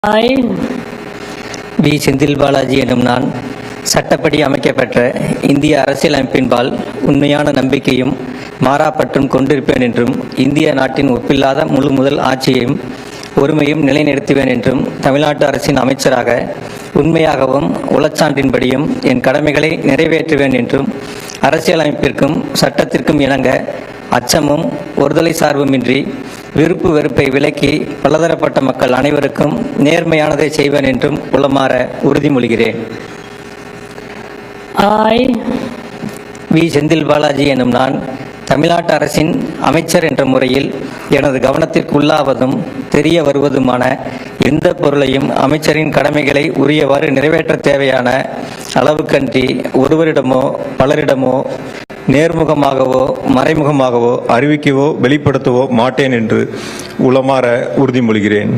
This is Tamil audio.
I, we. செந்தில் பாலாஜி எனும் நான் சட்டப்படி அமைக்கப்பெற்ற இந்திய அரசியலமைப்பின்பால் உண்மையான நம்பிக்கையும் மாறாப்பற்றும் கொண்டிருப்பேன் என்றும், இந்திய நாட்டின் ஒப்பில்லாத முழு முதல் ஆட்சியையும் ஒருமையும் நிலைநிறுத்துவேன் என்றும், தமிழ்நாட்டு அரசின் அமைச்சராக உண்மையாகவும் உளச்சான்றின்படியும் என் கடமைகளை நிறைவேற்றுவேன் என்றும், அரசியலமைப்பிற்கும் சட்டத்திற்கும் இணங்க அச்சமும் ஒருதலை சார்புமின்றி விருப்பு வெறுப்பை விலக்கி பலதரப்பட்ட மக்கள் அனைவருக்கும் நேர்மையானதை செய்வேன் என்றும் உளமாற உறுதிமொழிகிறேன். வி. செந்தில் பாலாஜி எனும் நான் தமிழ்நாட்டு அரசின் அமைச்சர் என்ற முறையில் எனது கவனத்திற்கு உள்ளாவதும் தெரிய வருவதுமான எந்த பொருளையும் அமைச்சரின் கடமைகளை உரியவாறு நிறைவேற்ற தேவையான அளவுக்கன்றி ஒருவரிடமோ பலரிடமோ நேர்முகமாகவோ மறைமுகமாகவோ அறிவிக்கவோ வெளிப்படுத்தவோ மாட்டேன் என்று உளமாற உறுதிமொழிகிறேன்.